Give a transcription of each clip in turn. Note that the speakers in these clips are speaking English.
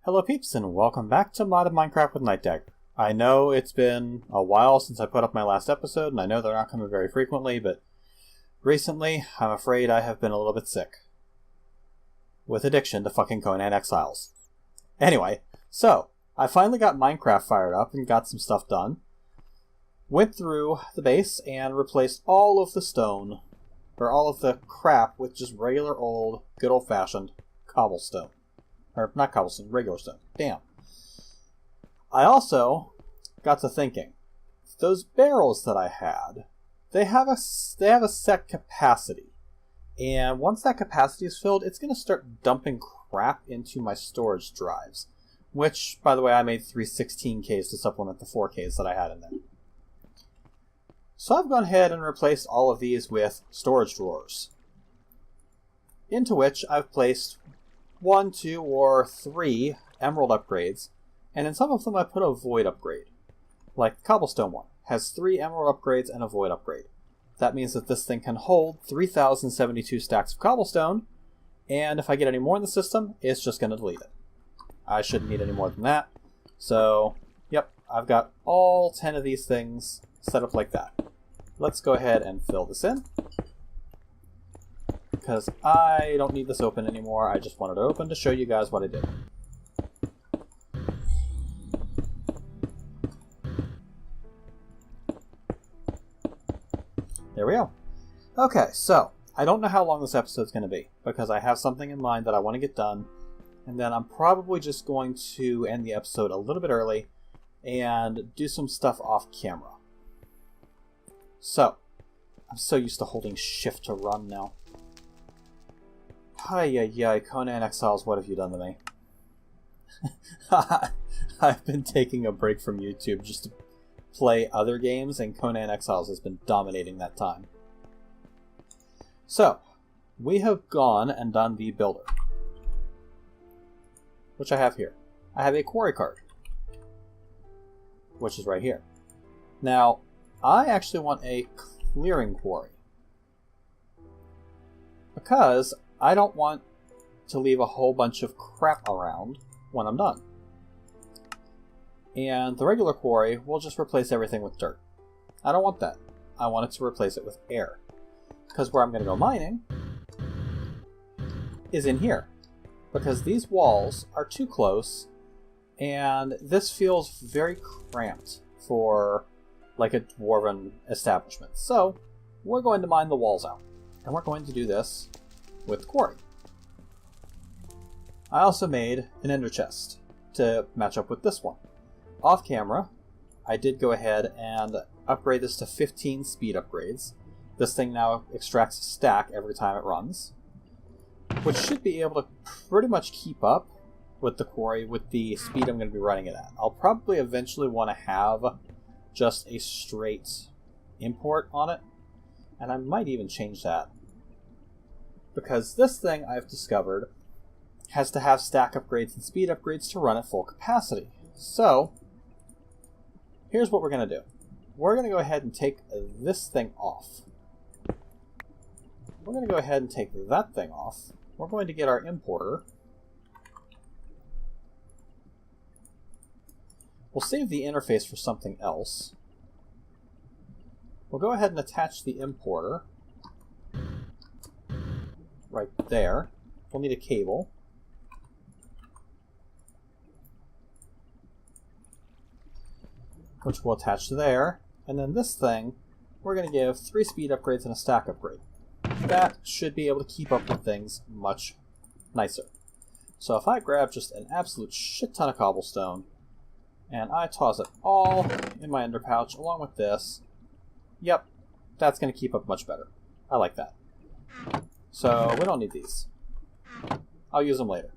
Hello peeps and welcome back to Modded Minecraft with Nightdagger. I know it's been a while since I put up my last episode, and I know they're not coming very frequently, but recently I'm afraid I have been a little bit sick. With addiction to fucking Conan Exiles. Anyway, so, I finally got Minecraft fired up and got some stuff done. Went through the base and replaced all of the stone, or all of the crap with just regular old, good old-fashioned cobblestone. Or, not cobblestone, regular stone. Damn. I also got to thinking, those barrels that I had, they have a set capacity. And once that capacity is filled, it's going to start dumping crap into my storage drives. Which, by the way, I made 3 16Ks to supplement the 4Ks that I had in there. So I've gone ahead and replaced all of these with storage drawers. Into which I've placed 1, 2, or 3 emerald upgrades, and in some of them I put a void upgrade. Like the cobblestone one has 3 emerald upgrades and a void upgrade. That means that this thing can hold 3,072 stacks of cobblestone, and if I get any more in the system, it's just going to delete it. I shouldn't need any more than that. So, yep, I've got all 10 of these things set up like that. Let's go ahead and fill this in, because I don't need this open anymore. I just wanted it open to show you guys what I did. There we go. Okay, so, I don't know how long this episode's going to be, because I have something in mind that I want to get done, and then I'm probably just going to end the episode a little bit early and do some stuff off camera. So, I'm so used to holding shift to run now. Hi, Conan Exiles, what have you done to me? I've been taking a break from YouTube just to play other games, and Conan Exiles has been dominating that time. So, we have gone and done the builder, which I have here. I have a quarry card, which is right here. Now, I actually want a clearing quarry, because I don't want to leave a whole bunch of crap around when I'm done. And the regular quarry will just replace everything with dirt. I don't want that. I want it to replace it with air. Because where I'm going to go mining is in here. Because these walls are too close, and this feels very cramped for like a dwarven establishment. So, we're going to mine the walls out. And we're going to do this with quarry. I also made an ender chest to match up with this one. Off camera, I did go ahead and upgrade this to 15 speed upgrades. This thing now extracts a stack every time it runs, which should be able to pretty much keep up with the quarry with the speed I'm going to be running it at. I'll probably eventually want to have just a straight import on it, and I might even change that, because this thing I've discovered has to have stack upgrades and speed upgrades to run at full capacity. So, here's what we're going to do. We're going to go ahead and take this thing off. We're going to go ahead and take that thing off. We're going to get our importer. We'll save the interface for something else. We'll go ahead and attach the importer right there. We'll need a cable. Which we'll attach to there. And then this thing, we're going to give 3 speed upgrades and a stack upgrade. That should be able to keep up with things much nicer. So if I grab just an absolute shit ton of cobblestone, and I toss it all in my ender pouch along with this, yep, that's going to keep up much better. I like that. So we don't need these. I'll use them later.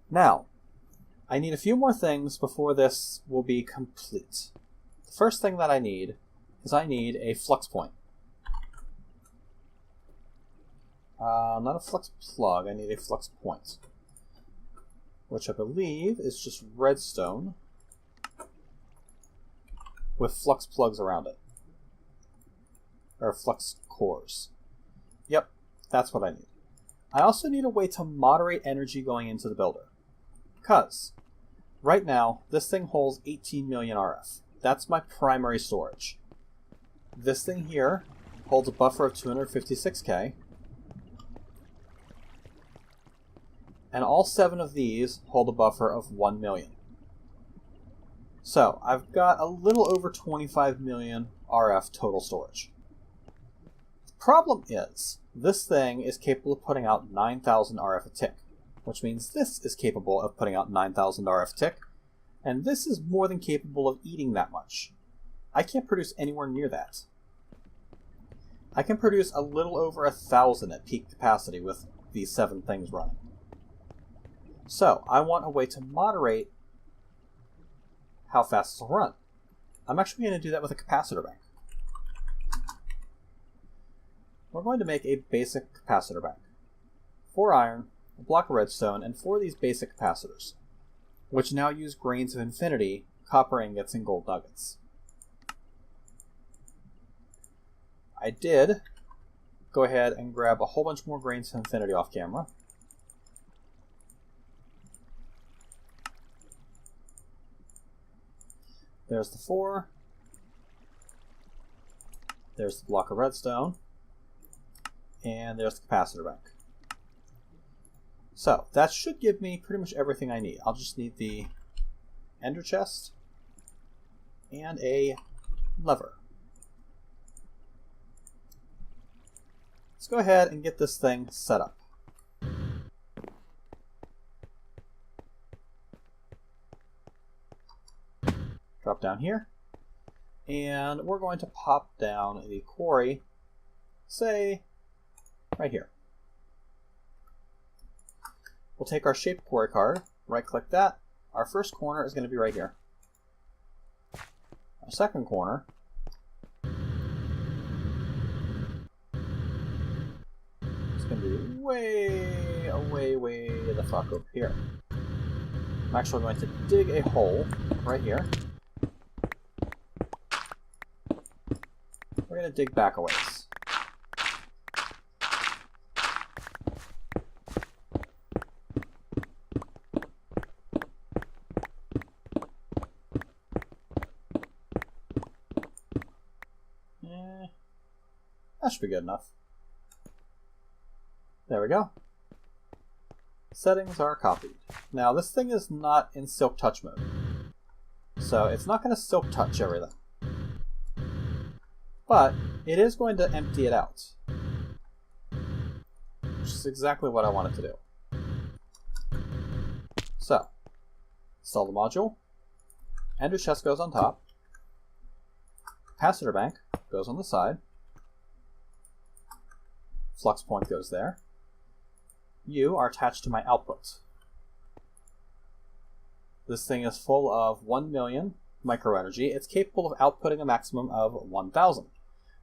Now, I need a few more things before this will be complete. The first thing that I need is I need a flux point. Not a flux plug, I need a flux point, which I believe is just redstone with flux plugs around it. Or flux cores. Yep, that's what I need. I also need a way to moderate energy going into the builder. Because right now, this thing holds 18 million RF. That's my primary storage. This thing here holds a buffer of 256K. And all 7 of these hold a buffer of 1 million. So, I've got a little over 25 million RF total storage. The problem is, this thing is capable of putting out 9,000 RF a tick, which means this is capable of putting out 9,000 RF a tick, and this is more than capable of eating that much. I can't produce anywhere near that. I can produce a little over 1,000 at peak capacity with these 7 things running. So, I want a way to moderate how fast this will run. I'm actually going to do that with a capacitor bank. We're going to make a basic capacitor bank. 4 iron, a block of redstone, and 4 of these basic capacitors, which now use grains of infinity, copper ingots, and gold nuggets. I did go ahead and grab a whole bunch more grains of infinity off camera. There's the 4. There's the block of redstone. And there's the capacitor bank. So, that should give me pretty much everything I need. I'll just need the ender chest and a lever. Let's go ahead and get this thing set up. Drop down here, and we're going to pop down the quarry, say, right here. We'll take our shape quarry card, right-click that. Our first corner is going to be right here. Our second corner is going to be way the fuck over here. I'm actually going to dig a hole right here. We're going to dig back a ways. That should be good enough. There we go. Settings are copied. Now this thing is not in silk touch mode, so it's not going to silk touch everything. But it is going to empty it out, which is exactly what I wanted to do. So, install the module, ender chest goes on top, capacitor bank goes on the side, flux point goes there. You are attached to my output. This thing is full of 1 million microenergy. It's capable of outputting a maximum of 1,000,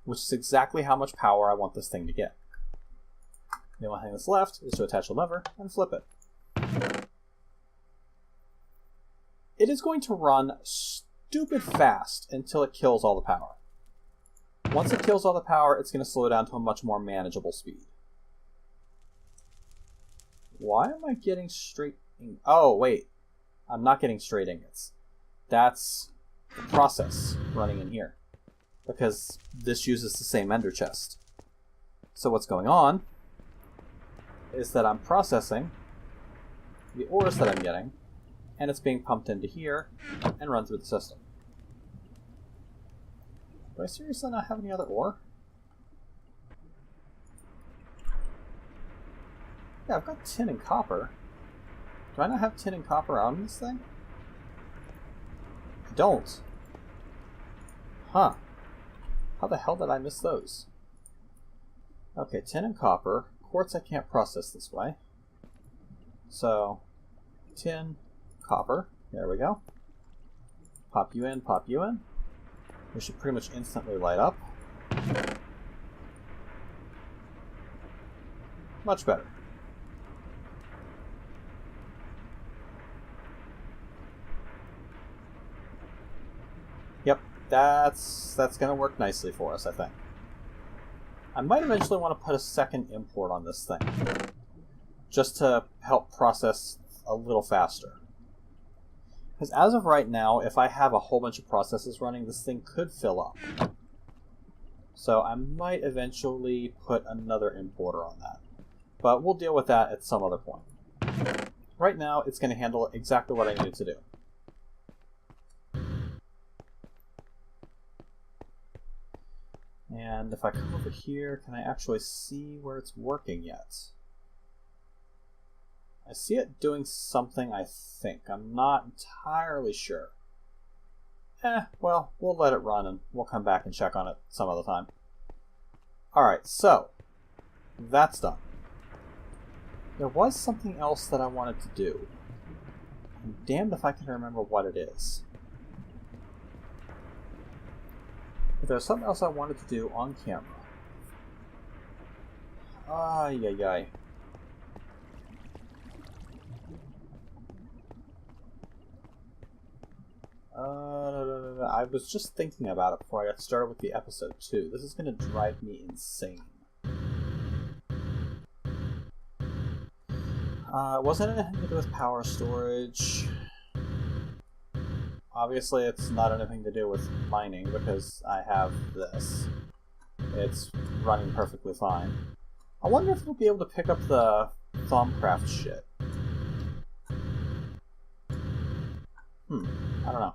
which is exactly how much power I want this thing to get. The only thing that's left is to attach a lever and flip it. It is going to run stupid fast until it kills all the power. Once it kills all the power, it's going to slow down to a much more manageable speed. Why am I getting straight... Oh, wait. I'm not getting straight ingots. That's the process running in here, because this uses the same ender chest. So what's going on is that I'm processing the ores that I'm getting, and it's being pumped into here and run through the system. Do I seriously not have any other ore? Yeah, I've got tin and copper. Do I not have tin and copper on this thing? I don't. Huh. How the hell did I miss those? Okay, tin and copper. Quartz I can't process this way. So, tin, copper. There we go. Pop you in, pop you in. We should pretty much instantly light up. Much better. Yep, that's going to work nicely for us, I think. I might eventually want to put a second import on this thing, just to help process a little faster. Because as of right now, if I have a whole bunch of processes running, this thing could fill up. So I might eventually put another importer on that. But we'll deal with that at some other point. Right now, it's going to handle exactly what I need it to do. And if I come over here, can I actually see where it's working yet? I see it doing something, I think. I'm not entirely sure. Well, we'll let it run and we'll come back and check on it some other time. Alright, so that's done. There was something else that I wanted to do. I'm damned if I can remember what it is. But there's something else I wanted to do on camera. Ay. I was just thinking about it before I got started with the episode too. This is going to drive me insane. It wasn't anything to do with power storage. Obviously, it's not anything to do with mining because I have this. It's running perfectly fine. I wonder if we'll be able to pick up the Thumbcraft shit. I don't know.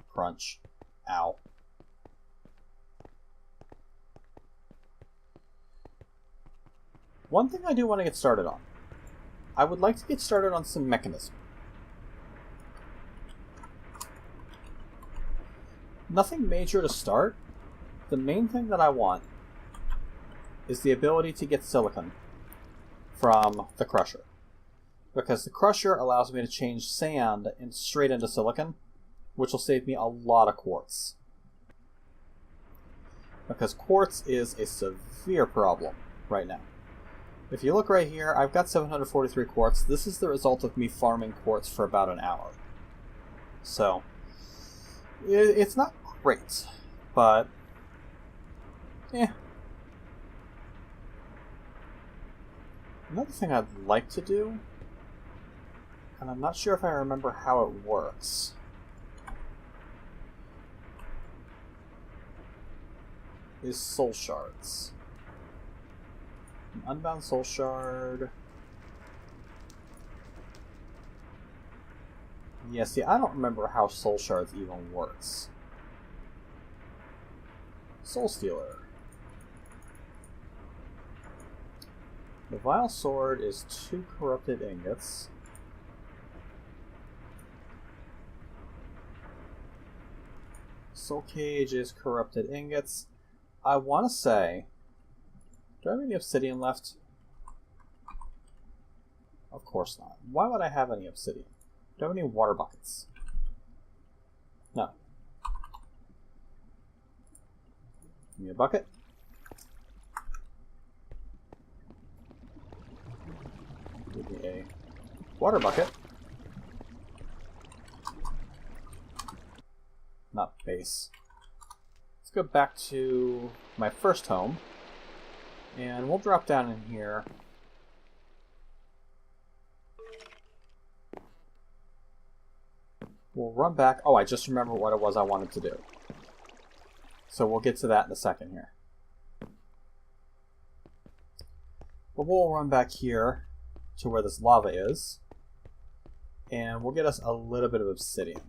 Crunch. Ow. One thing I do want to get started on. I would like to get started on some mechanism. Nothing major to start. The main thing that I want is the ability to get silicon from the crusher. Because the crusher allows me to change sand straight into silicon, which will save me a lot of quartz. Because quartz is a severe problem right now. If you look right here, I've got 743 quartz. This is the result of me farming quartz for about an hour. So, it's not great, but Another thing I'd like to do, and I'm not sure if I remember how it works, is soul shards. An unbound soul shard. Yeah, see, I don't remember how soul shards even works. Soul Stealer. The Vile Sword is 2 corrupted ingots. Soul Cage is corrupted ingots. I want to say, do I have any obsidian left? Of course not. Why would I have any obsidian? Do I have any water buckets? No. Give me a bucket. Give me a water bucket. Not base. Let's go back to my first home. And we'll drop down in here. We'll run back. Oh, I just remember what it was I wanted to do. So we'll get to that in a second here. But we'll run back here to where this lava is. And we'll get us a little bit of obsidian.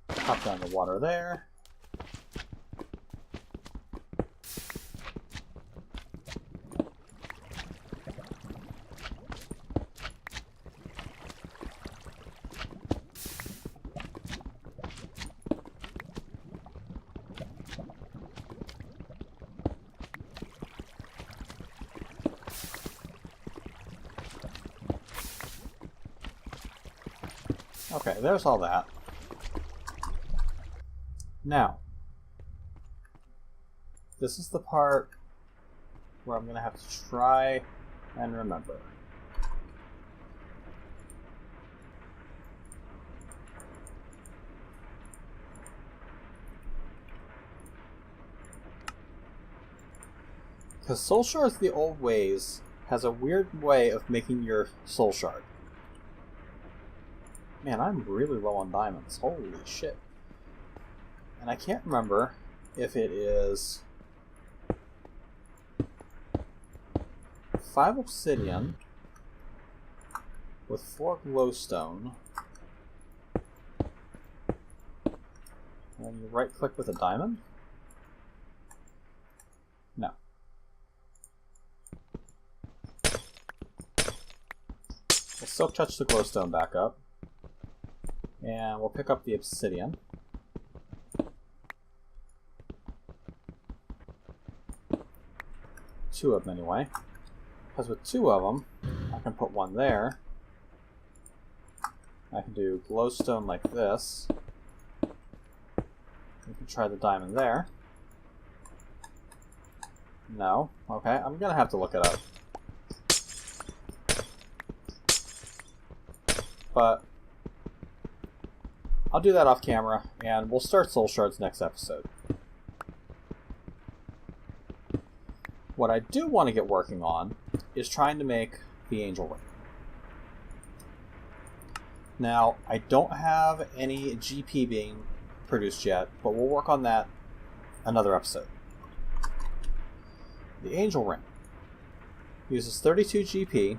Pop down the water there. Okay, there's all that. Now, this is the part where I'm going to have to try and remember. Because Soul Shards the old ways has a weird way of making your Soul Shard. Man, I'm really low on diamonds. Holy shit. And I can't remember if it is 5 obsidian with 4 glowstone. And you right click with a diamond? No. We'll silk touch the glowstone back up. And we'll pick up the obsidian. Two of them anyway. Because with 2 of them, I can put one there. I can do glowstone like this. We can try the diamond there. No. Okay, I'm gonna have to look it up. But I'll do that off camera, and we'll start Soul Shards next episode. What I do want to get working on is trying to make the Angel Ring. Now, I don't have any GP being produced yet, but we'll work on that another episode. The Angel Ring uses 32 GP,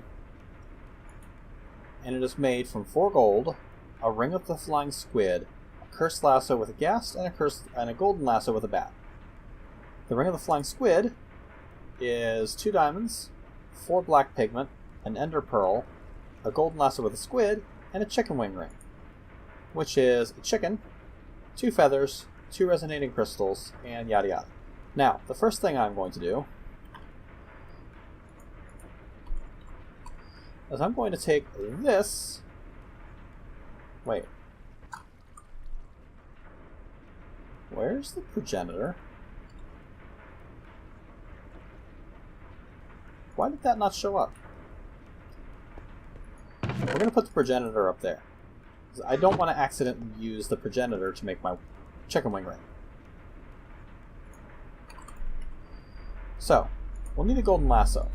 and it is made from 4 gold, a ring of the flying squid, a cursed lasso with a ghast, and a golden lasso with a bat. The ring of the flying squid is 2 diamonds, 4 black pigment, an ender pearl, a golden lasso with a squid, and a chicken wing ring, which is a chicken, 2 feathers, 2 resonating crystals, and yada yada. Now, the first thing I'm going to do is I'm going to take this. Wait. Where's the progenitor? Why did that not show up? We're going to put the progenitor up there. I don't want to accidentally use the progenitor to make my chicken wing ring. So, we'll need a golden lasso,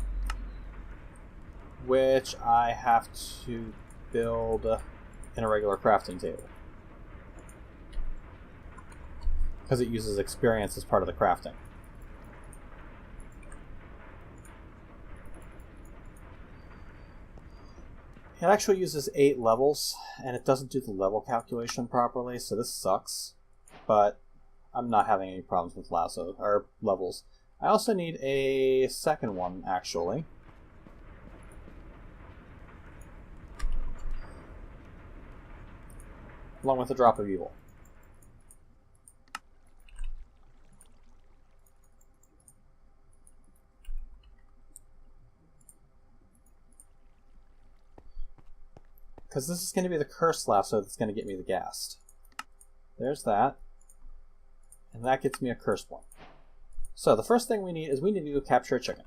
which I have to build in a regular crafting table, because it uses experience as part of the crafting. It actually uses 8 levels, and it doesn't do the level calculation properly, so this sucks. But I'm not having any problems with lasso or levels. I also need a second one, actually. Along with a drop of evil. Because this is going to be the cursed lasso that's going to get me the ghast. There's that. And that gets me a cursed one. So the first thing we need is we need to go capture a chicken.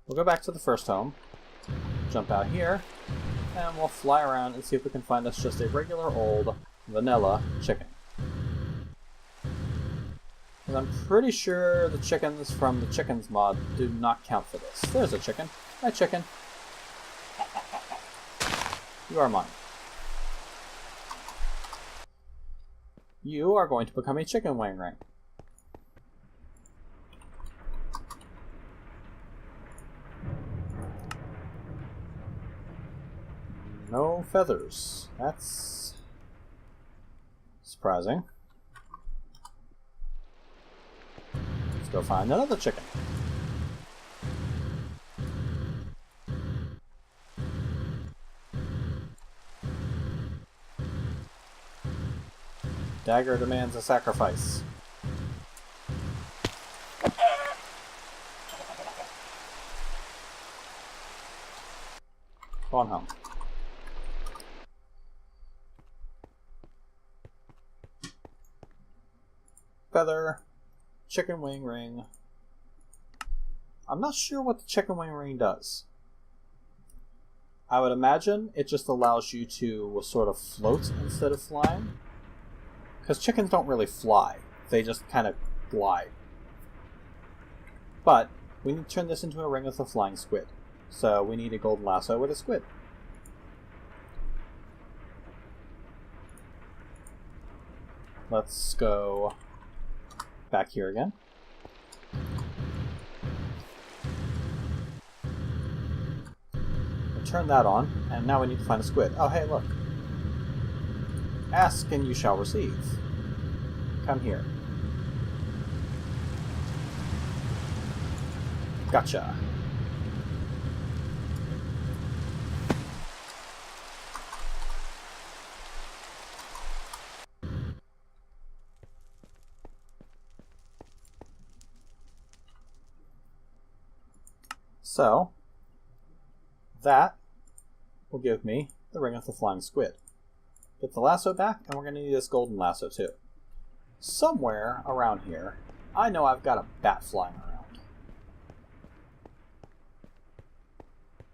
We'll go back to the first home, jump out here, and we'll fly around and see if we can find us just a regular old vanilla chicken. And I'm pretty sure the chickens from the chickens mod do not count for this. There's a chicken. Hi, chicken. You are mine. You are going to become a chicken wing ring. No feathers. That's surprising. Let's go find another chicken. Dagger demands a sacrifice. Go on home. Feather, chicken wing ring. I'm not sure what the chicken wing ring does. I would imagine it just allows you to sort of float instead of flying. Because chickens don't really fly. They just kind of glide. But we need to turn this into a ring with a flying squid. So we need a golden lasso with a squid. Let's go back here again. We'll turn that on, and now we need to find a squid. Oh, hey, look. Ask and you shall receive. Come here. Gotcha. So, that will give me the ring of the flying squid. Get the lasso back, and we're going to need this golden lasso too. Somewhere around here, I know I've got a bat flying around.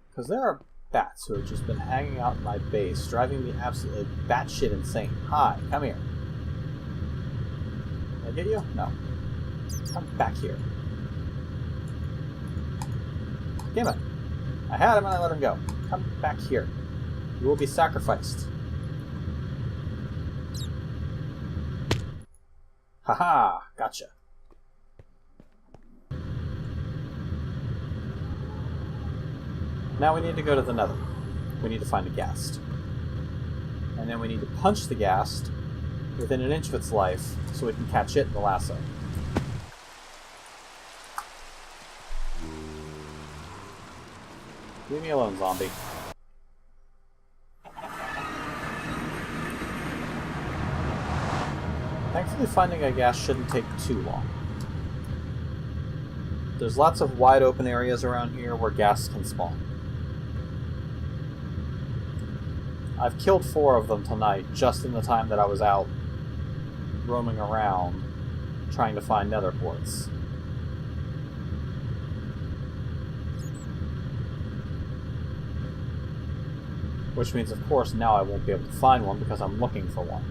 Because there are bats who have just been hanging out in my base, driving me absolutely batshit insane. Hi, come here. Did I get you? No. Come back here. Damn it. I had him and I let him go. Come back here. You will be sacrificed. Haha, gotcha. Now we need to go to the nether. We need to find a ghast. And then we need to punch the ghast within an inch of its life so we can catch it in the lasso. Leave me alone, zombie. Thankfully, finding a ghast shouldn't take too long. There's lots of wide open areas around here where ghasts can spawn. I've killed 4 of them tonight just in the time that I was out roaming around trying to find nether ports. Which means, of course, now I won't be able to find one because I'm looking for one.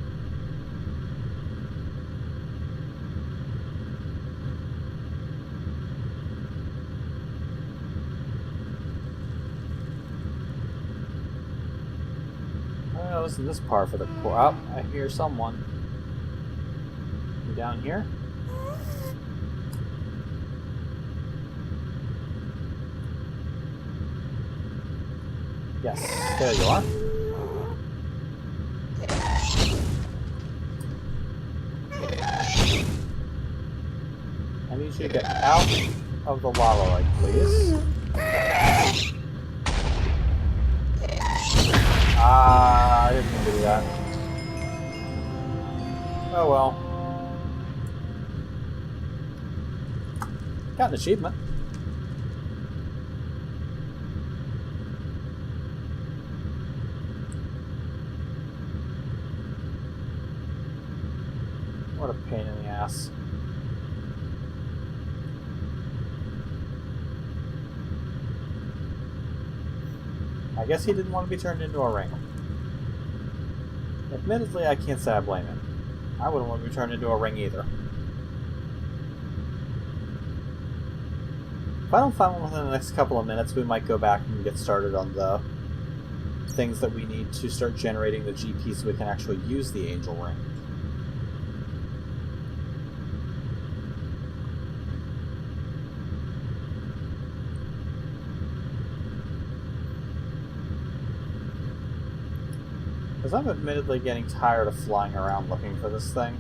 Oh, isn't this par for the course? Oh, I hear someone. You down here? Yes, there you are. I need you to get out of the lava light, please. Ah, I didn't mean to do that. Oh well. Got an achievement. What a pain in the ass. I guess he didn't want to be turned into a ring. Admittedly, I can't say I blame him. I wouldn't want to be turned into a ring either. If I don't find one within the next couple of minutes, we might go back and get started on the things that we need to start generating the GP so we can actually use the angel ring. Because I'm admittedly getting tired of flying around looking for this thing.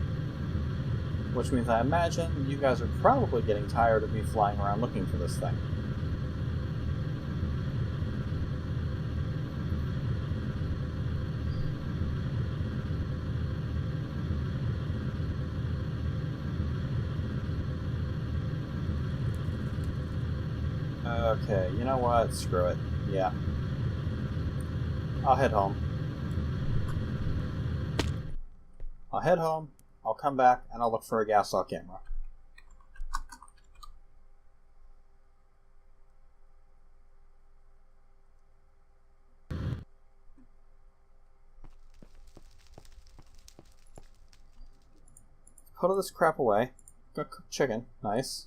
Which means I imagine you guys are probably getting tired of me flying around looking for this thing. Okay, you know what? Screw it. Yeah. I'll head home. I'll head home, I'll come back, and I'll look for a gas saw camera. Put all this crap away. Go cook chicken. Nice.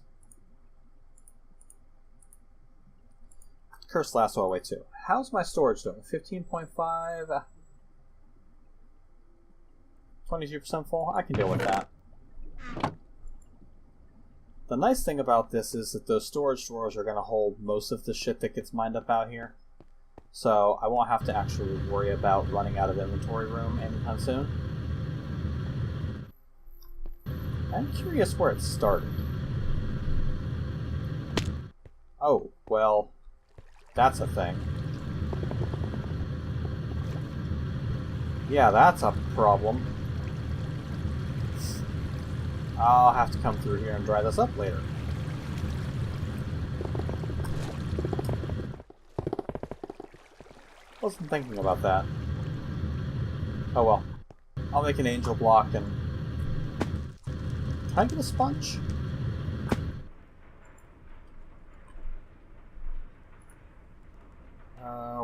cursed last oil away too. How's my storage doing? 15.5? 22% full? I can deal with that. The nice thing about this is that those storage drawers are going to hold most of the shit that gets mined up out here. So I won't have to actually worry about running out of inventory room anytime soon. I'm curious where it started. Oh, well, that's a thing. Yeah, that's a problem. I'll have to come through here and dry this up later. Wasn't thinking about that. Oh well. I'll make an angel block and... Can I get a sponge?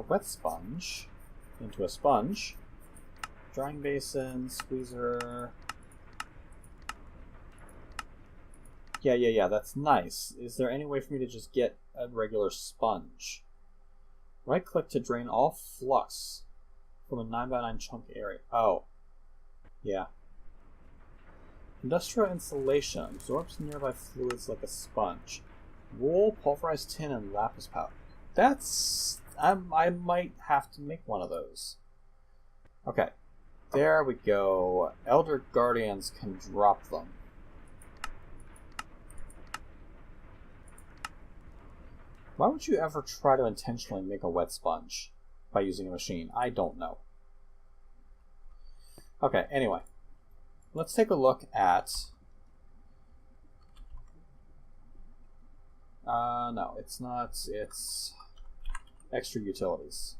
Wet sponge. Into a sponge. Drying basin, squeezer... Yeah, that's nice. Is there any way for me to just get a regular sponge? Right-click to drain all flux from a 9x9 chunk area. Oh. Yeah. Industrial insulation absorbs nearby fluids like a sponge. Wool, pulverized tin, and lapis powder. That's... I might have to make one of those. Okay. There we go. Elder Guardians can drop them. Why would you ever try to intentionally make a wet sponge by using a machine? I don't know. Okay, anyway. Let's take a look at... no, it's not. It's extra utilities.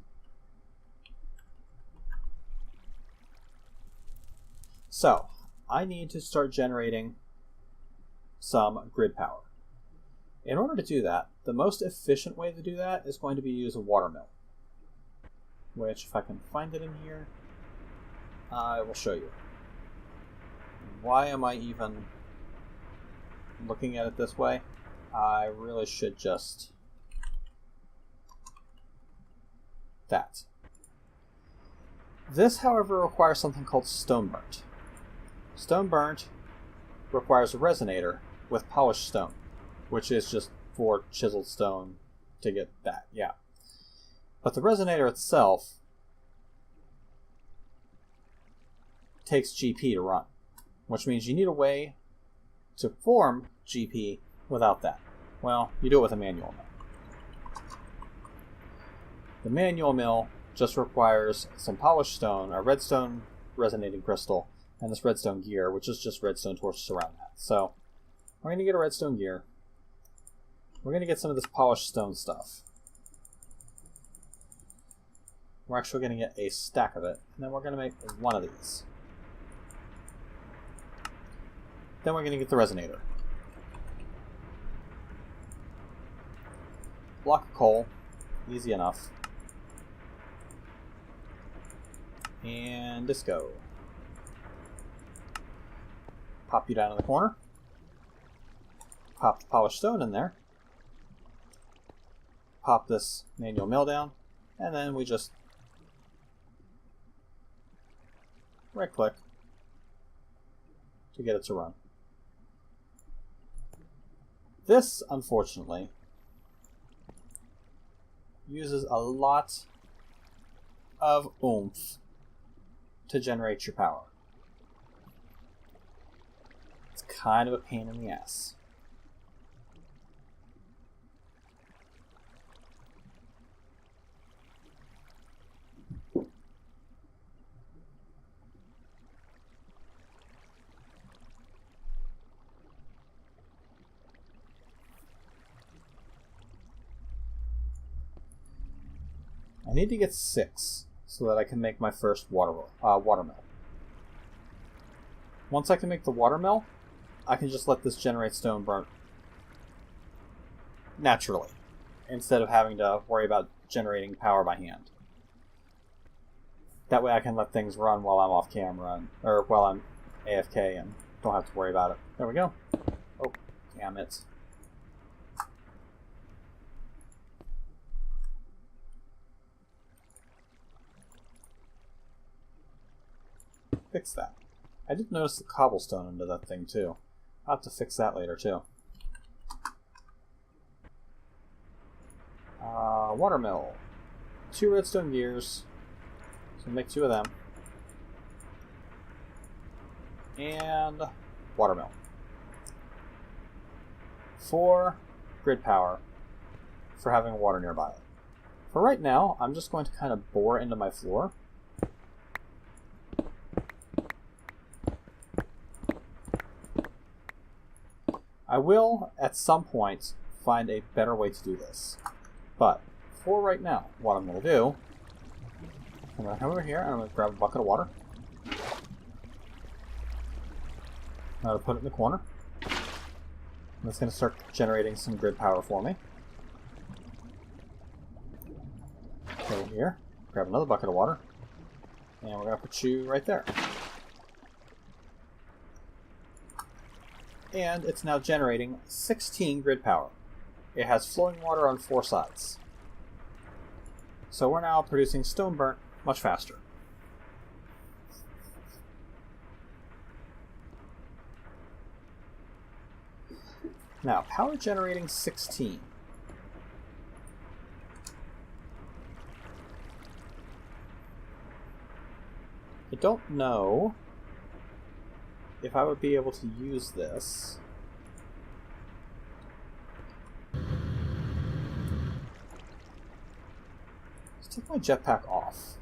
So, I need to start generating some grid power. In order to do that, the most efficient way to do that is going to be to use a water mill. Which, if I can find it in here, I will show you. Why am I even looking at it this way? I really should just... that. This, however, requires something called stone burnt. Stone burnt requires a resonator with polished stone, which is just for chiseled stone to get that, yeah. But the resonator itself takes GP to run, which means you need a way to form GP without that. Well, you do it with a manual mill. The manual mill just requires some polished stone, a redstone resonating crystal, and this redstone gear, which is just redstone torches around that. So, we're going to get a redstone gear. We're going to get some of this polished stone stuff. We're actually going to get a stack of it, and then we're going to make one of these. Then we're going to get the resonator. Block of coal, easy enough. And disco. Pop you down in the corner. Pop the polished stone in there. Pop this manual mill down, and then we just right click to get it to run. This, unfortunately, uses a lot of oomph to generate your power. It's kind of a pain in the ass. I need to get 6 so that I can make my first water mill. Once I can make the water mill, I can just let this generate stone burnt naturally, instead of having to worry about generating power by hand. That way I can let things run while I'm off camera, or while I'm AFK and don't have to worry about it. There we go. Oh, damn it. fix that. I did notice the cobblestone under that thing too. I'll have to fix that later too. Watermill. 2 redstone gears. So make 2 of them. And watermill. 4 grid power for having water nearby. For right now, I'm just going to kind of bore into my floor. I will, at some point, find a better way to do this. But, for right now, what I'm going to do, I'm going to come over here and I'm going to grab a bucket of water. I'm going to put it in the corner. And it's going to start generating some grid power for me. Go here, grab another bucket of water, and we're going to put you right there. And it's now generating 16 grid power. It has flowing water on 4 sides. So we're now producing stone burnt much faster. Now, power generating 16. I don't know if I would be able to use this. Let's take my jetpack off.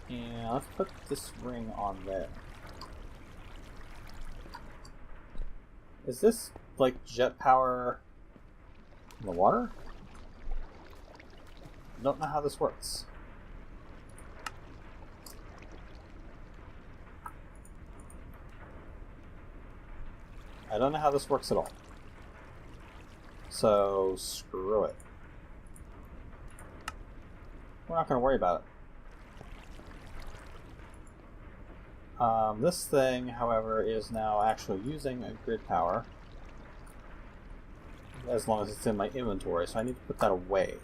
And let's put this ring on there. Is this like jet power in the water? I don't know how this works. I don't know how this works at all. So, screw it. We're not going to worry about it. This thing, however, is now actually using a grid power. As long as it's in my inventory, so I need to put that away.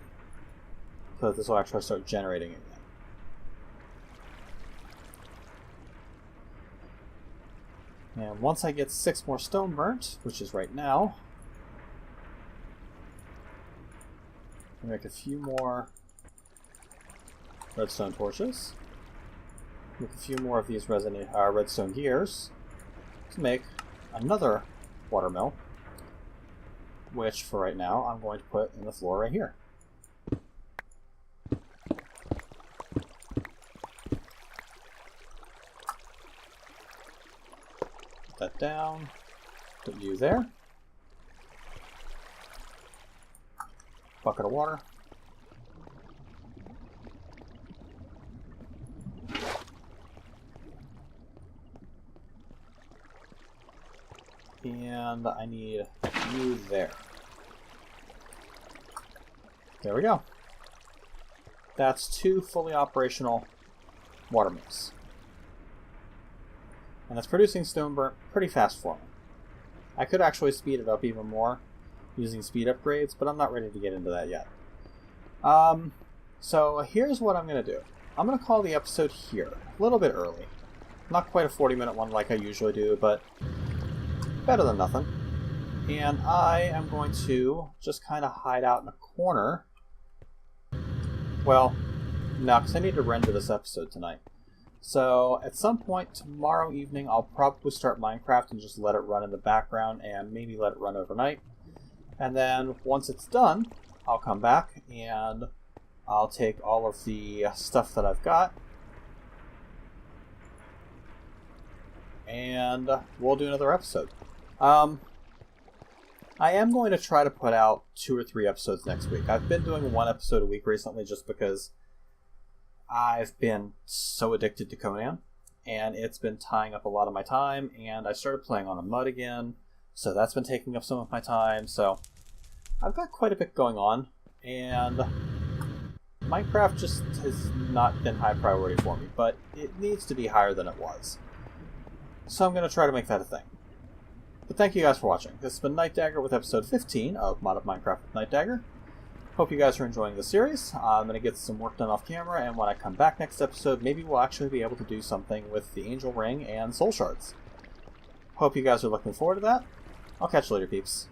So that this will actually start generating again. And once I get 6 more stone burnt, which is right now, I'll make a few more redstone torches. Make a few more of these redstone gears to make another watermill, which for right now I'm going to put in the floor right here. Put that down, put you there. Bucket of water. And I need you there. There we go. That's 2 fully operational watermills. And it's producing stone burnt pretty fast for me. I could actually speed it up even more using speed upgrades, but I'm not ready to get into that yet. So here's what I'm going to do. I'm going to call the episode here, a little bit early. Not quite a 40-minute one like I usually do, but better than nothing. And I am going to just kind of hide out in a corner. Well, no, because I need to render this episode tonight. So at some point tomorrow evening, I'll probably start Minecraft and just let it run in the background and maybe let it run overnight. And then once it's done, I'll come back and I'll take all of the stuff that I've got and we'll do another episode. I am going to try to put out 2 or 3 episodes next week. I've been doing 1 episode a week recently just because I've been so addicted to Conan, and it's been tying up a lot of my time, and I started playing on a mud again, so that's been taking up some of my time, so I've got quite a bit going on, and Minecraft just has not been high priority for me, but it needs to be higher than it was. So I'm going to try to make that a thing. But thank you guys for watching. This has been Nightdagger with episode 15 of Mod of Minecraft with Nightdagger. Hope you guys are enjoying the series. I'm going to get some work done off camera, and when I come back next episode, maybe we'll actually be able to do something with the Angel Ring and Soul Shards. Hope you guys are looking forward to that. I'll catch you later, peeps.